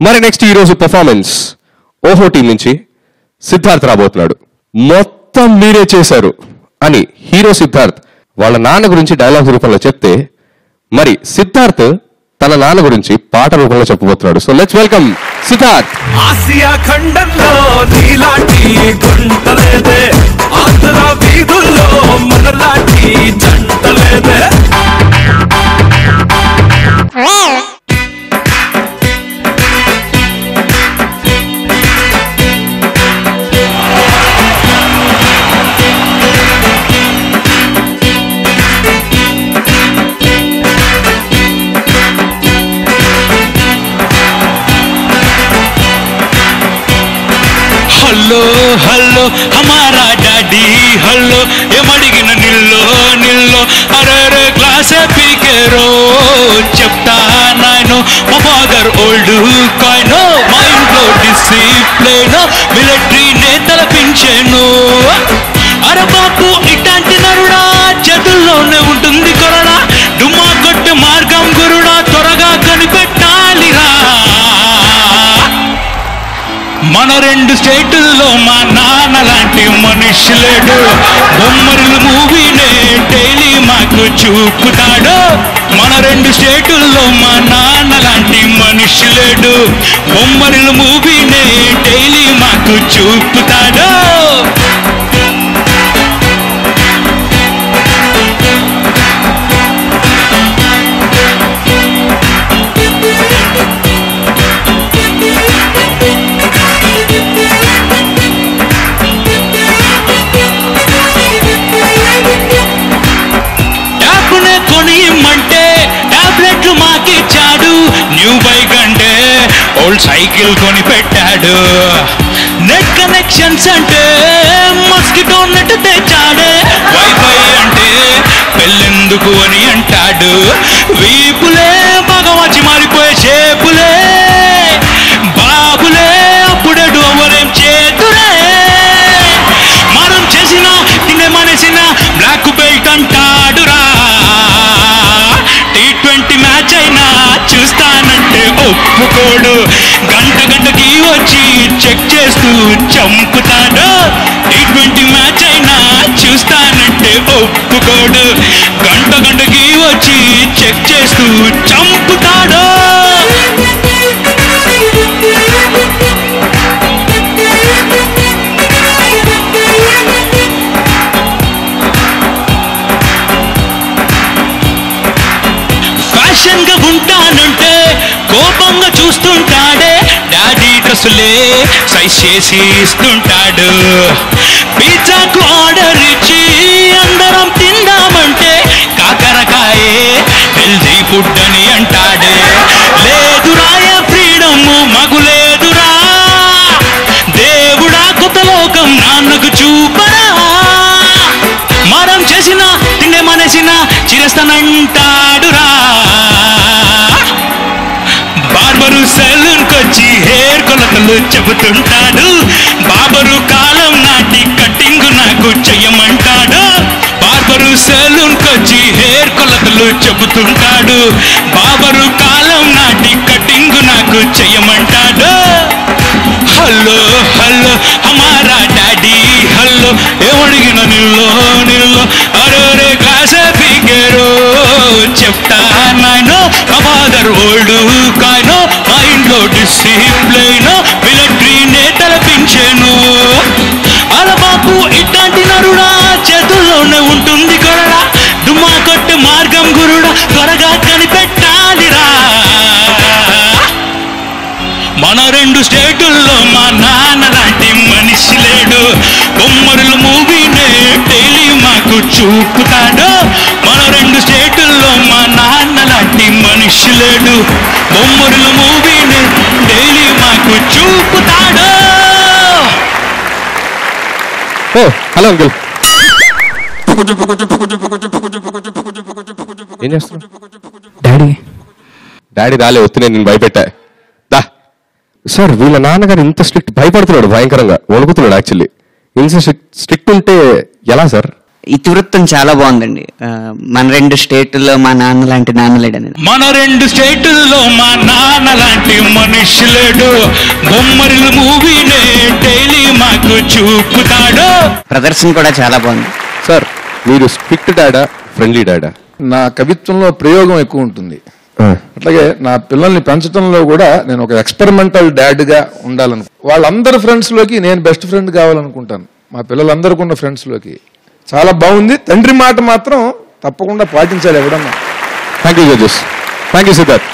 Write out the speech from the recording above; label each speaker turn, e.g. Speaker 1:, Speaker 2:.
Speaker 1: మరి నెక్స్ట్ ఈ రోజు పర్ఫార్మెన్స్ ఓహో టీం నుంచి సిద్ధార్థ్ రాబోతున్నాడు. మొత్తం మీరే చేశారు అని హీరో సిద్ధార్థ్ వాళ్ళ నాన్న గురించి డైలాగ్ రూపంలో చెప్తే, మరి సిద్ధార్థ్ తన నాన్న గురించి పాట రూపంలో చెప్పబోతున్నాడు. So let's welcome Siddharth.
Speaker 2: ఆసియా ఖండంలో నీలాంటి గుంటలేదే, ఆంధ్ర వీధుల్లో మనలాంటి జంటలేదే.
Speaker 3: హలో హలో హమారా డాడీ హలో ఏమడిగిన నిల్లో నిల్లో అరే క్లాసే పీకేరో చెప్తా నాయను మా ఫాదర్ ఓల్డ్ కాయినో మా ఇంట్లో డిసిప్లిన్ మిలిటరీ నేతల పింఛను. అరే బాపు ఇట్లాంటి నరుడా చేతుల్లోనే ఉంటుంది కొరడా, డుమ్మా కొట్టు మార్గం గురుడా త్వరగా కనిపెట్టాలిరా. మన రెండు స్టేటుల్లో మా నాన్న లాంటి మనిషి లేడు, బొమ్మరిల్లు మూవీనే డైలీ మాకు చూపుతాడు. మన రెండు స్టేటుల్లో మా నాన్న లాంటి మనిషి లేడు, బొమ్మరిల్లు మూవీనే డైలీ మాకు చూపుతాడు. న్యూ బైక్ అంటే ఓల్డ్ సైకిల్ కొని పెట్టాడు, నెట్ కనెక్షన్స్ అంటే మస్కిటో నెట్ తెచ్చాడే, వైఫై అంటే పెళ్ళెందుకు అని అంటాడు. వీపులే మగవచ్చి మారిపోయే షేపులే, బాబులే అప్పుడే డోవరేం చేతులే. మనం చేసిన తినే మనసిన బ్లాక్ బెల్ట్ అంటాడురా. T20 మ్యాచ్ అయినా చూస్తానంటే ఒప్పుకోడు, గంట గంటకి వచ్చి చెక్ చేస్తూ చంపుతాడు. T20 మ్యాచ్ అయినా చూస్తానంటే ఒప్పుకోడు, గంట గంటకి వచ్చి చెక్ చేస్తూ చంపుతాడు. ఫ్యాషన్గా ఉంటానంటే కోపంగా చూస్తుంటాడే, డాడీ డ్రెస్సులే సైజ్ చేసి ఇస్తుంటాడు. పిజ్జాకు ఆర్డర్ ఇచ్చి అందరం తిందామంటే కాకరకాయే హెల్దీ ఫుడ్ అని అంటాడే. లేదురా ఫ్రీడమ్ మగులేదురా, దేవుడా కొత్త లోకం నాన్నకు చూపరా. మరం చేసిన తిండే మానేసిన చిరస్తానంటాడురా. బార్బరు సెలూన్కొచ్చి హెయిర్ కొలతలు చెబుతుంటాడు, బాబరు కాలం నాటి కటింగ్ నాకు చెయ్యమంటాడు. బార్బరు సెలూన్కొచ్చి హెయిర్ కొలతలు చెబుతుంటాడు, బాబరు కాలం నాటి కటింగ్ నాకు చెయ్యమంటాడు. హలో హలో హమారా డాడీ హలో ఏమడిగిన నిల్లో నిల్లో అరే క్లాసే పీకేరో చెప్తా నాయనో మా ఫాదర్ ఓల్డ్ కాయినో మా ఇంట్లో డిసిప్లైన్ మిలిటరీ నేతల పింఛను. అలా బాపు ఇట్లాంటి నరుడా చేతుల్లోనే ఉంటుంది కొరడా, డుమ్మా కొట్టు మార్గం గురుడా త్వరగా కనిపెట్టాలిరా. మన రెండు స్టేటుల్లో మా నాన్న లాంటి మనిషి లేడు, బొమ్మరులు మూవీనే డైలీ మాకు చూపుతాడు. మన రెండు స్టేటుల్లో మా నాన్న లాంటి మనిషి లేడు, బొమ్మరులు మూవీనే డైలీ మాకు చూపుతాడు.
Speaker 1: ఓ హలో అంకుల్, ఏం చేస్తున్నావు? డాడీ రాలే వస్తున్నాయి, నేను భయపెట్టా. సార్ వీళ్ళ నాన్నగారు ఇంత స్ట్రిక్ట్, భయపడుతున్నాడు, భయంకరంగా వణుకుతున్నాడు. యాక్చువల్లీ ఇంత స్ట్రిక్ట్ ఉంటే ఎలా సార్?
Speaker 4: ఇతివృత్తం చాలా బాగుందండి. మన 2 స్టేటుల్లో మా నాన్న లాంటి నాన్న లేడని.
Speaker 3: మన 2 స్టేటుల్లో మా నాన్న లాంటి మనిషి లేడు, బొమ్మరిల్లు మూవీనే డైలీ మాకు చూపుతాడు.
Speaker 4: ప్రదర్శన కూడా చాలా బాగుంది.
Speaker 1: సార్ మీరు స్ట్రిక్ట్ డాడా ఫ్రెండ్లీ డాడా?
Speaker 5: నా కవిత్వంలో ప్రయోగం ఎక్కువ ఉంటుంది. అట్లాగే నా పిల్లల్ని పెంచడంలో కూడా నేను ఒక ఎక్స్పెరిమెంటల్ డాడ్గా ఉండాలను. వాళ్ళందరి ఫ్రెండ్స్లోకి నేను బెస్ట్ ఫ్రెండ్ కావాలనుకుంటాను. మా పిల్లలందరికీ ఉన్న ఫ్రెండ్స్లోకి చాలా బాగుంది. తండ్రి మాట మాత్రం తప్పకుండా పాటించాలి ఎవడన్నా.
Speaker 1: Thank you judges. Thank you Siddharth.